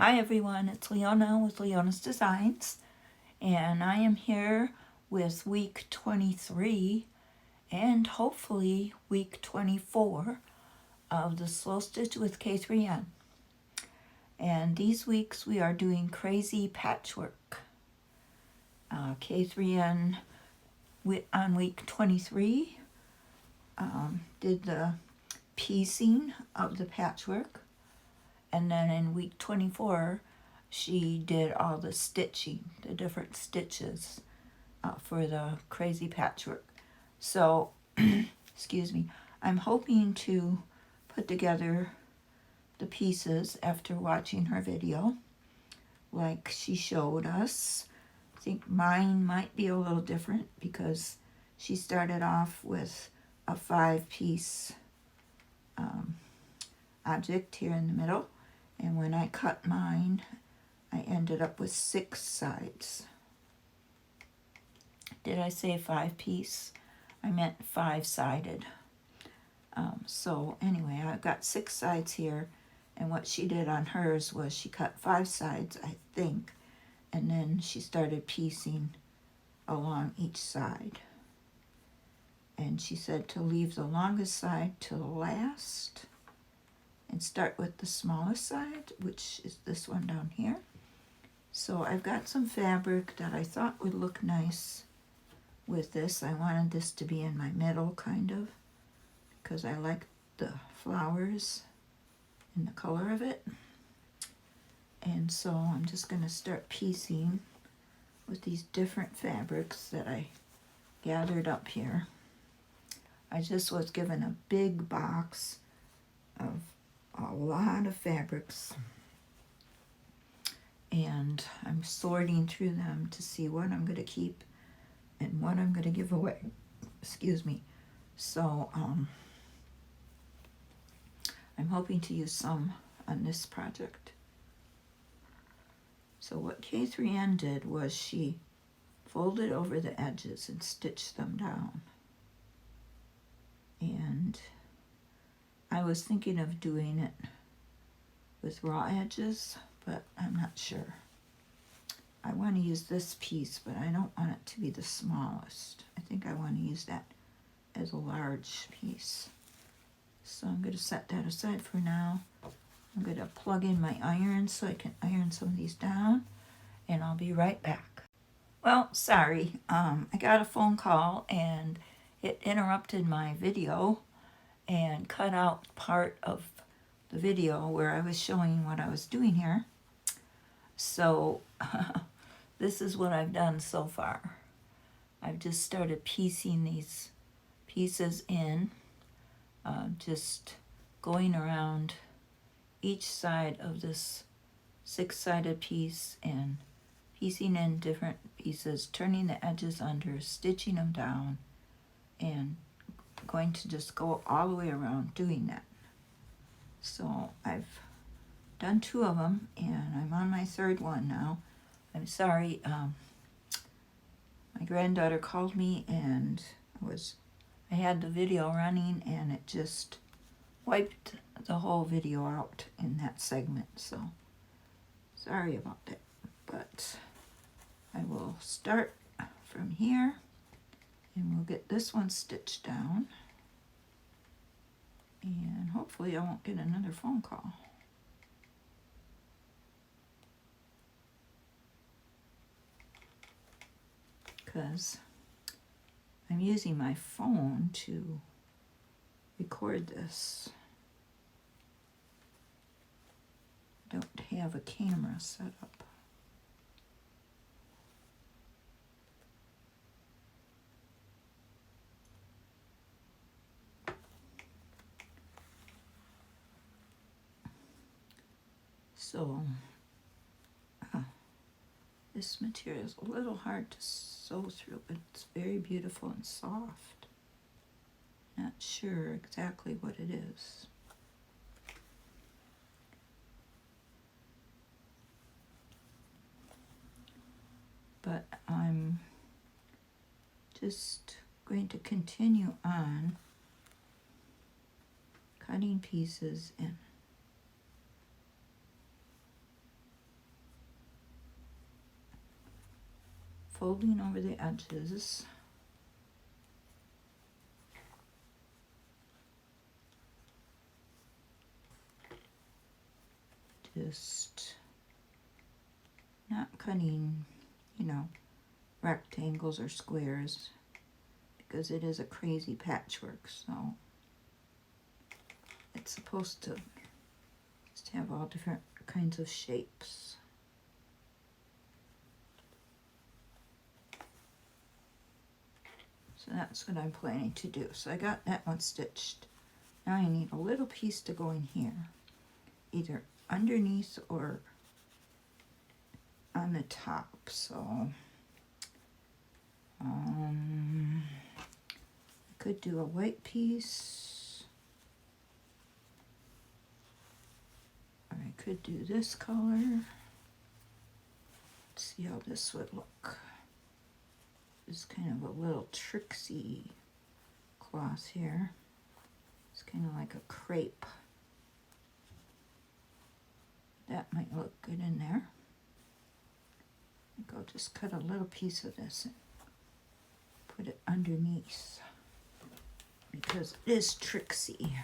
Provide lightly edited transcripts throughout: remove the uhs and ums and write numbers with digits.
Hi everyone, it's Leona with Leona's Designs, and I am here with week 23 and hopefully week 24 of the Slow Stitch with K3N. And these weeks we are doing Crazy Patchwork. K3N on week 23 did the piecing of the patchwork, and then in week 24 she did all the stitching, the different stitches for the Crazy Patchwork. So, excuse me, I'm hoping to put together the pieces after watching her video like she showed us. I think mine might be a little different because she started off with a 5-piece object here in the middle, and when I cut mine I ended up with 6 sides. Did I say 5-piece? I meant 5-sided. So anyway, I've got 6 sides here, and what she did on hers was she cut 5 sides, I think, and then she started piecing along each side. And she said to leave the longest side to the last and start with the smallest side, which is this one down here. So I've got some fabric that I thought would look nice with this. I wanted this to be in my middle, kind of, because I like the flowers and the color of it. And so I'm just going to start piecing with these different fabrics that I gathered up here. I just was given a big box of a lot of fabrics, and I'm sorting through them to see what I'm going to keep and what I'm going to give away. Excuse me. So I'm hoping to use some on this project. So what K3N did was she folded over the edges and stitched them down. And I was thinking of doing it with raw edges, but I'm not sure. I want to use this piece, but I don't want it to be the smallest. I think I want to use that as a large piece. So I'm going to set that aside for now. I'm going to plug in my iron so I can iron some of these down, and I'll be right back. Well, sorry, I got a phone call and it interrupted my video and cut out part of the video where I was showing what I was doing here. So this is what I've done so far. I've just started piecing these pieces in, just going around each side of this 6-sided piece and piecing in different pieces, turning the edges under, stitching them down, and going to just go all the way around doing that. So I've done 2 of them, and I'm on my 3rd one now. I'm sorry, my granddaughter called me, and I had the video running, and it just wiped the whole video out in that segment. So sorry about that, but I will start from here, and we'll get this one stitched down, and hopefully I won't get another phone call. Because I'm using my phone to record this. I don't have a camera set up. So this material is a little hard to sew through, but it's very beautiful and soft. Not sure exactly what it is. But I'm just going to continue on cutting pieces and folding over the edges. Just not cutting, rectangles or squares, because it is a crazy patchwork, so it's supposed to just have all different kinds of shapes. So that's what I'm planning to do. So I got that one stitched. Now I need a little piece to go in here, either underneath or on the top. So I could do a white piece, or I could do this color. Let's see how this would look. It's kind of a little tricksy cloth here. It's kind of like a crepe. That might look good in there. I think I'll just cut a little piece of this and put it underneath, because it is tricksy.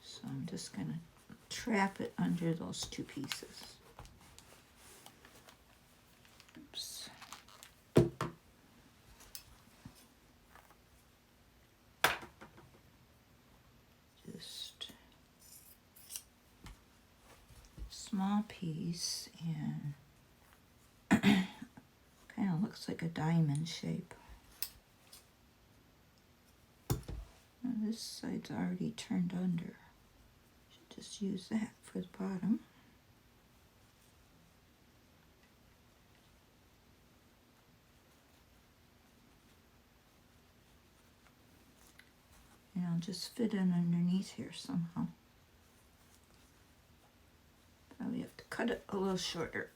So I'm just going to trap it under those two pieces. Oops. Just small piece, and kind of looks like a diamond shape. Now this side's already turned under. Should just use that for the bottom. And I'll just fit it underneath here somehow. Probably have to cut it a little shorter.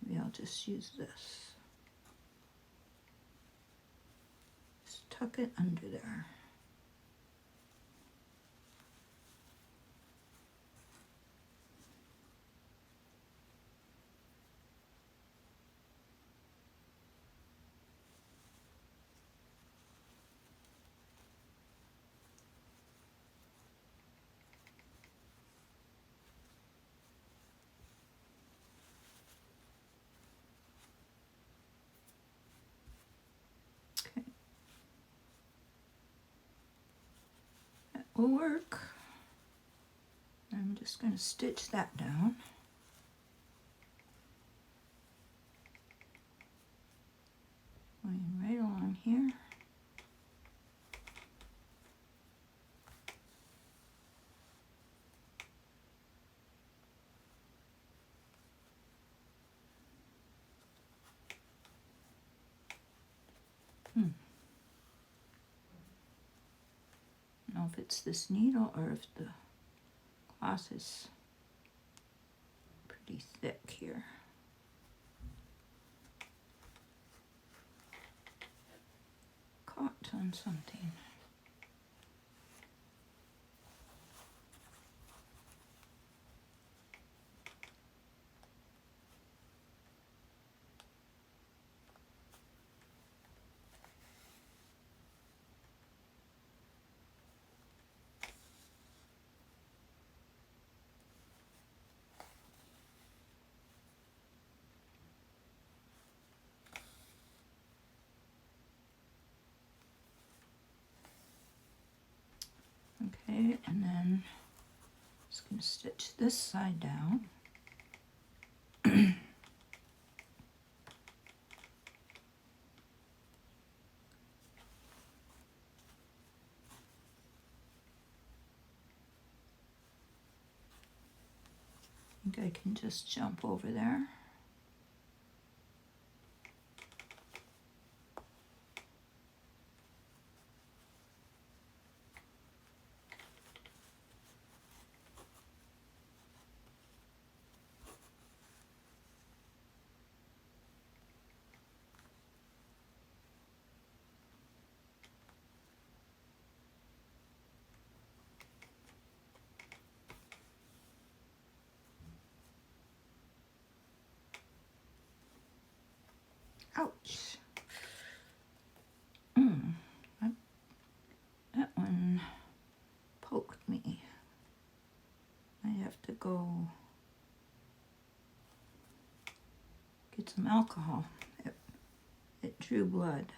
Maybe I'll just use this. Just tuck it under there. Will work. I'm just going to stitch that down. Going right along here. I don't know if it's this needle or if the cloth is pretty thick here. Caught on something. Okay, and then just going to stitch this side down. I think I can just jump over there. Ouch. That one poked me. I have to go get some alcohol. It drew blood.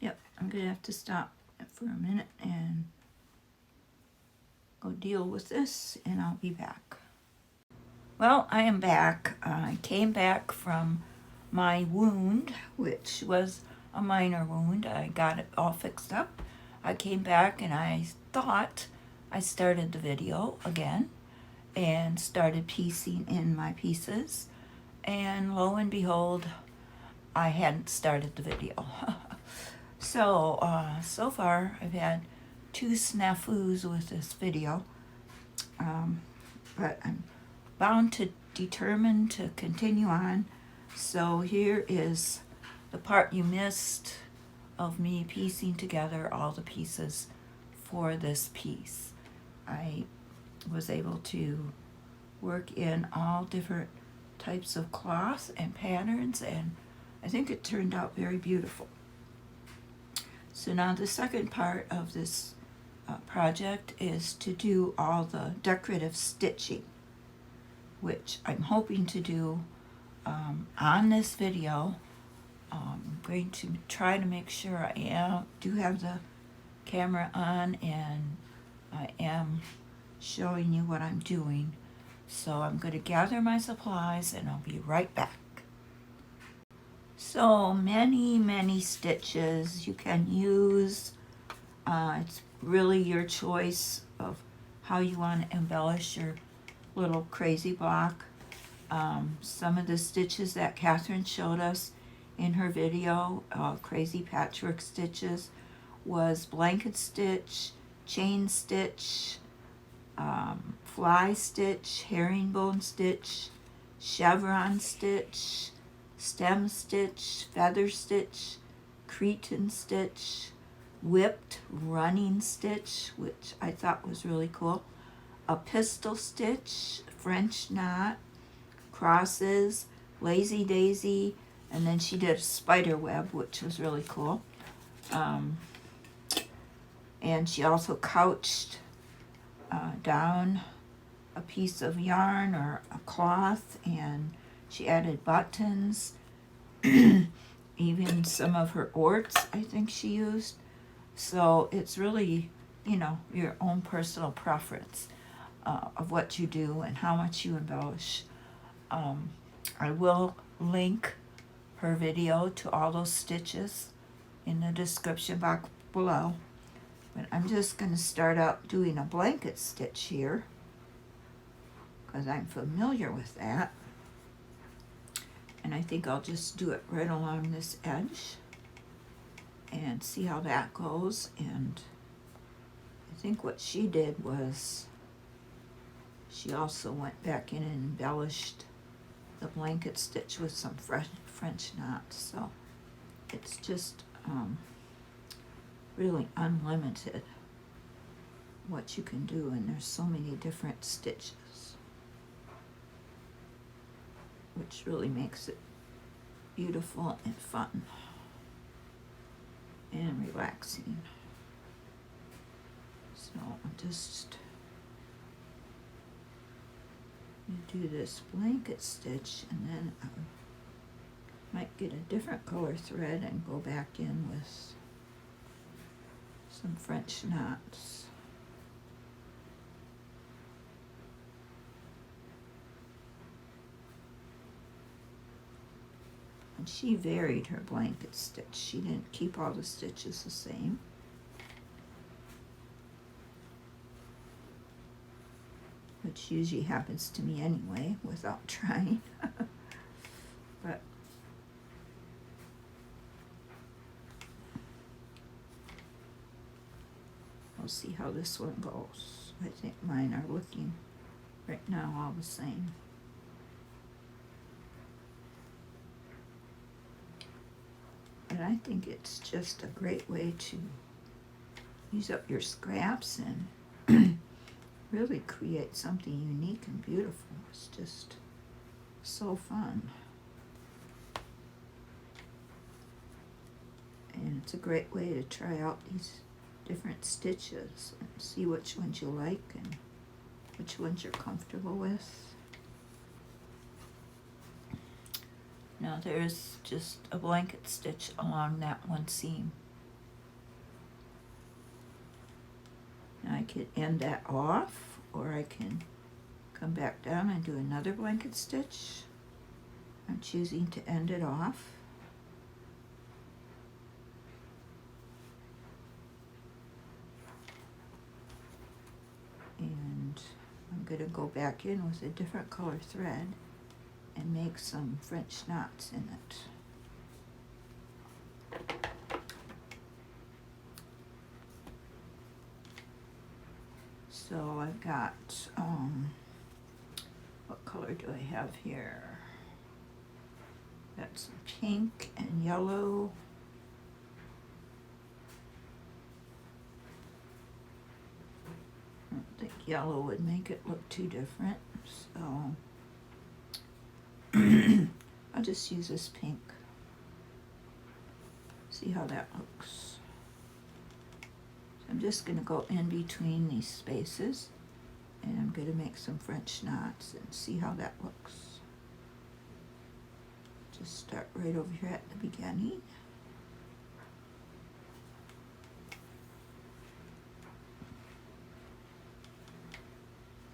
Yep, I'm gonna have to stop for a minute and go deal with this, and I'll be back. Well, I am back. I came back from my wound, which was a minor wound. I got it all fixed up. I came back and I thought I started the video again and started piecing in my pieces, and lo and behold, I hadn't started the video. So far I've had 2 snafus with this video, but I'm bound to determine to continue on. So here is the part you missed of me piecing together all the pieces for this piece. I was able to work in all different types of cloth and patterns, and I think it turned out very beautiful. So now the second part of this project is to do all the decorative stitching, which I'm hoping to do on this video. I'm going to try to make sure I do have the camera on and I am showing you what I'm doing. So I'm going to gather my supplies and I'll be right back. So many stitches you can use. It's really your choice of how you want to embellish your little crazy block. Some of the stitches that Catherine showed us in her video, crazy patchwork stitches, was blanket stitch, chain stitch, fly stitch, herringbone stitch, chevron stitch, stem stitch, feather stitch, cretin stitch, whipped running stitch, which I thought was really cool, a pistol stitch, French knot, crosses, lazy daisy, and then she did a spider web, which was really cool. And she also couched down a piece of yarn or a cloth, and she added buttons, even some of her orts I think she used. So it's really, your own personal preference of what you do and how much you embellish. I will link her video to all those stitches in the description box below. But I'm just going to start out doing a blanket stitch here because I'm familiar with that. And I think I'll just do it right along this edge and see how that goes. And I think what she did was she also went back in and embellished the blanket stitch with some French knots. So it's just really unlimited what you can do, and there's so many different stitches, which really makes it beautiful and fun and relaxing. So I'll just do this blanket stitch, and then I might get a different color thread and go back in with some French knots. And she varied her blanket stitch. She didn't keep all the stitches the same. Which usually happens to me anyway, without trying. But we'll see how this one goes. I think mine are looking right now all the same. But I think it's just a great way to use up your scraps and really create something unique and beautiful. It's just so fun. And it's a great way to try out these different stitches and see which ones you like and which ones you're comfortable with. Now there's just a blanket stitch along that one seam. Now I could end that off, or I can come back down and do another blanket stitch. I'm choosing to end it off. And I'm going to go back in with a different color thread and make some French knots in it. So I've got, what color do I have here? Got some pink and yellow. I don't think yellow would make it look too different, so I'll just use this pink. See how that looks. So I'm just going to go in between these spaces, and I'm going to make some French knots and see how that looks. Just start right over here at the beginning.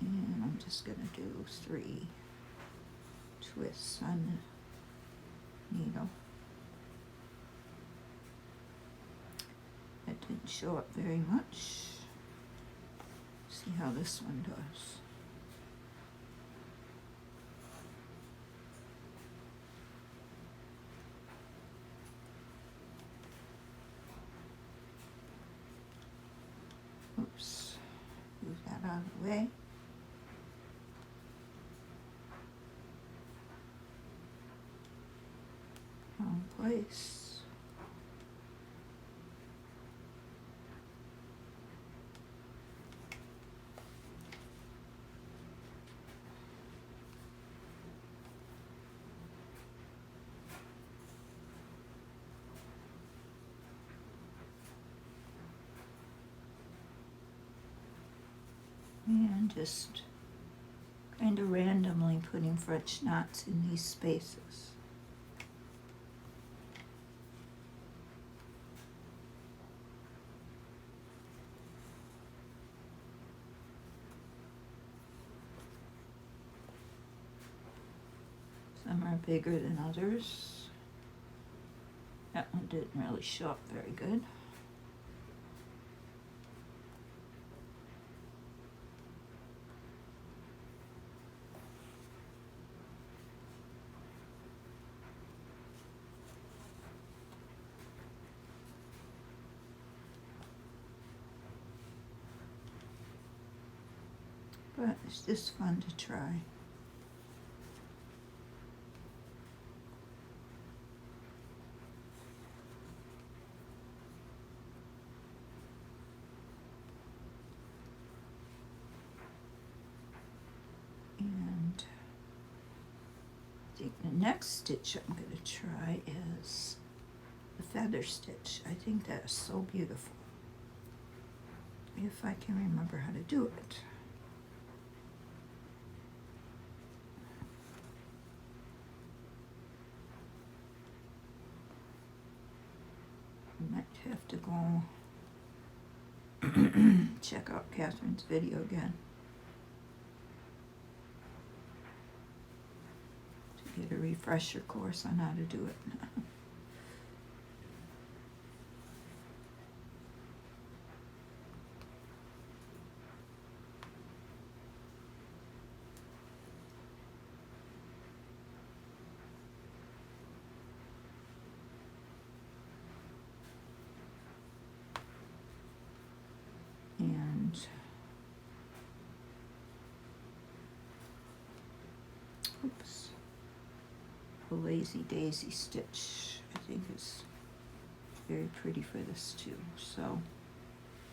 And I'm just going to do 3 twists on the needle. That didn't show up very much. See how this one does. Oops, move that out of the way. Wrong place. And just kind of randomly putting French knots in these spaces. Some are bigger than others. That one didn't really show up very good. But it's just fun to try. And I think the next stitch I'm going to try is the feather stitch. I think that is so beautiful. If I can remember how to do it. I might have to go check out Catherine's video again to get a refresher course on how to do it. And oops, a lazy daisy stitch I think is very pretty for this too. So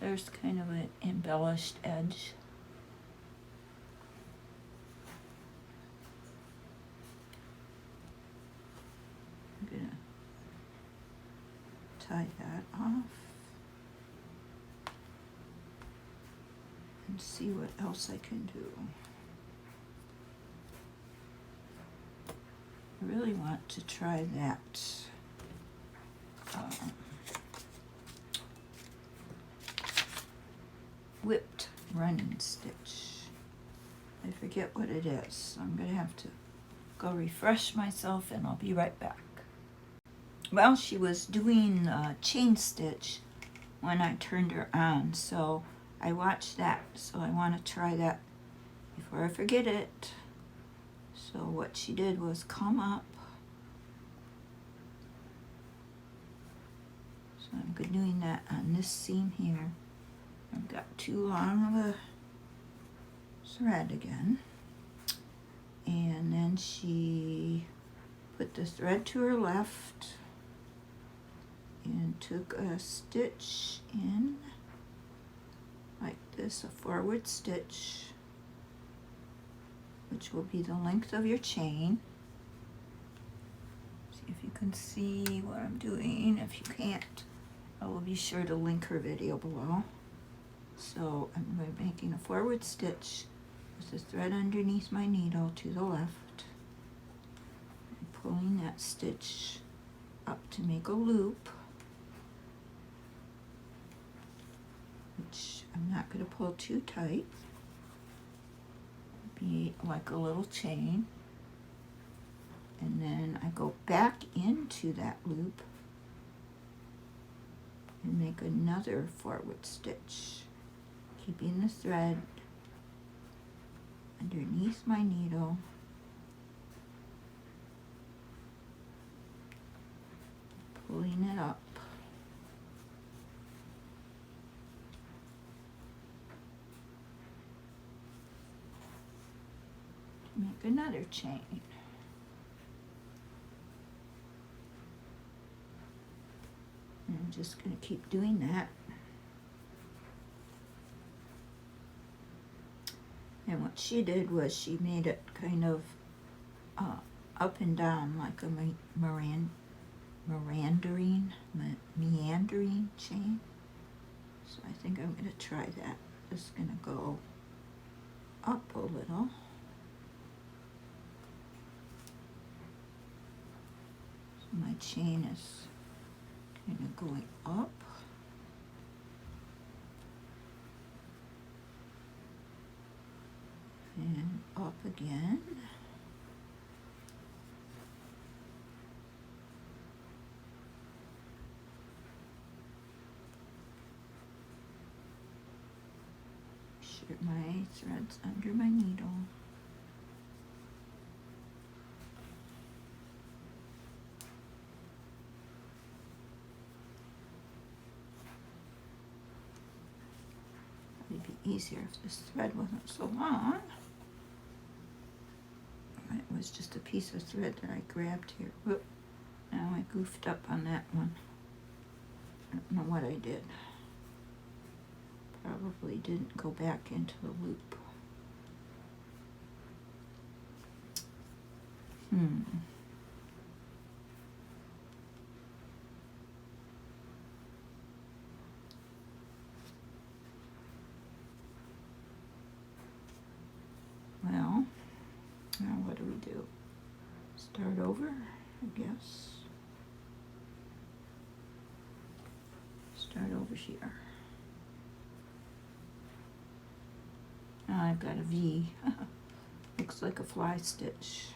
there's kind of an embellished edge I'm gonna tie that off and see what else I can do. I really want to try that whipped running stitch. I forget what it is, so I'm gonna have to go refresh myself and I'll be right back. Well, she was doing chain stitch when I turned her on, so I watched that, so I want to try that before I forget it. So what she did was come up, so I'm doing that on this seam here. I've got too long of a thread again, and then she put the thread to her left and took a stitch in like this, a forward stitch, which will be the length of your chain. See if you can see what I'm doing. If you can't, I will be sure to link her video below. So I'm making a forward stitch with the thread underneath my needle to the left, and pulling that stitch up to make a loop, which I'm not going to pull too tight. It'll be like a little chain, and then I go back into that loop and make another forward stitch, keeping the thread underneath my needle, pulling it up, to make another chain. And I'm just going to keep doing that. And what she did was she made it kind of up and down like a meandering chain. So I think I'm going to try that. Just going to go up a little. So my chain is kind of going up. And up again. Sure my thread's under my needle. It'd be easier if this thread wasn't so long. It was just a piece of thread that I grabbed here. Whoop. Now I goofed up on that one. I don't know what I did. Probably didn't go back into the loop. Well, now what do we do? Start over, I guess. Start over here. Now I've got a V. Looks like a fly stitch.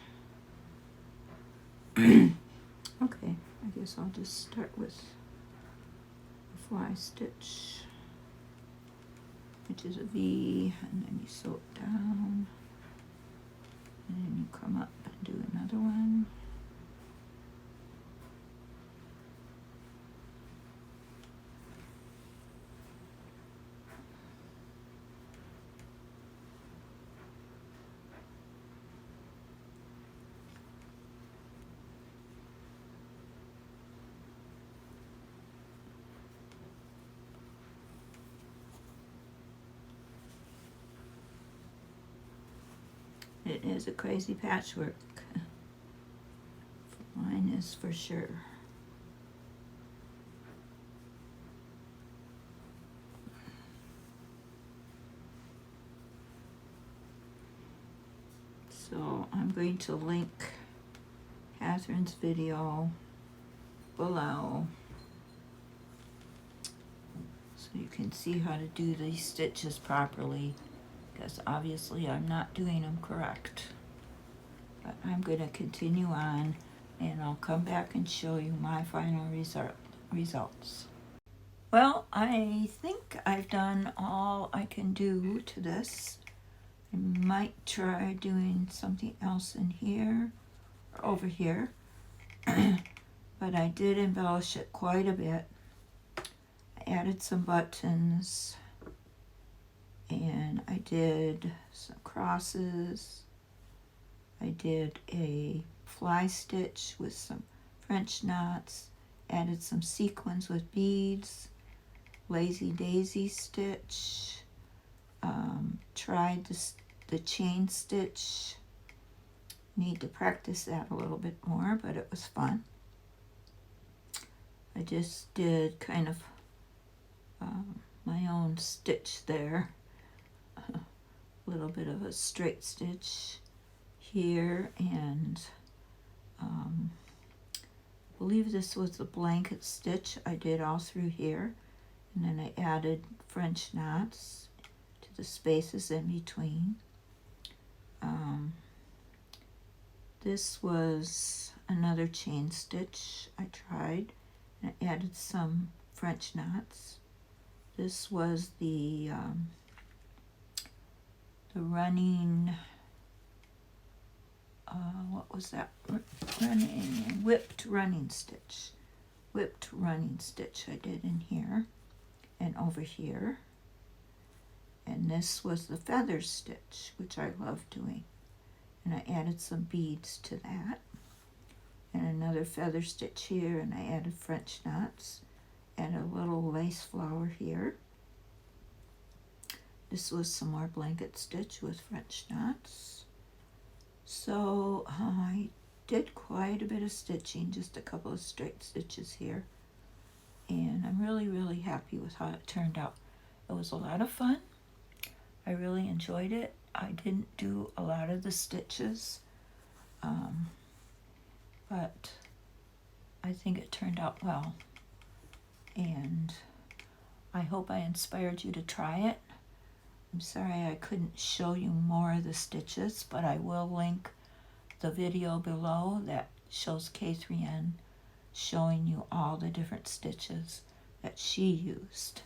Okay, I guess I'll just start with a fly stitch, which is a V, and then you sew it down, and then you come up and do another one. It is a crazy patchwork. Flying one is for sure. So I'm going to link Catherine's video below so you can see how to do these stitches properly, because obviously I'm not doing them correct. But I'm going to continue on, and I'll come back and show you my final results. Well, I think I've done all I can do to this. I might try doing something else in here or over here, but I did embellish it quite a bit. I added some buttons, and I did some crosses. I did a fly stitch with some French knots, added some sequins with beads, lazy daisy stitch, tried the chain stitch. Need to practice that a little bit more, but it was fun. I just did kind of my own stitch there, a little bit of a straight stitch here, and I believe this was the blanket stitch I did all through here, and then I added French knots to the spaces in between. This was another chain stitch I tried, and I added some French knots. This was the running, what was that? Whipped running stitch. Whipped running stitch I did in here and over here. And this was the feather stitch, which I love doing. And I added some beads to that. And another feather stitch here, and I added French knots and a little lace flower here. This was some more blanket stitch with French knots. So I did quite a bit of stitching, just a couple of straight stitches here. And I'm really, really happy with how it turned out. It was a lot of fun. I really enjoyed it. I didn't do a lot of the stitches, but I think it turned out well. And I hope I inspired you to try it. I'm sorry I couldn't show you more of the stitches, but I will link the video below that shows K3N showing you all the different stitches that she used.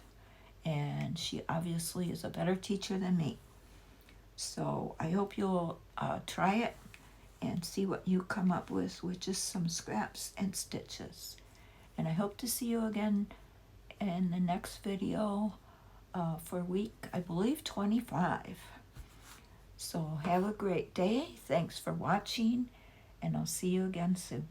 And she obviously is a better teacher than me. So I hope you'll try it and see what you come up with just some scraps and stitches. And I hope to see you again in the next video for week, I believe, 25. So have a great day. Thanks for watching, and I'll see you again soon.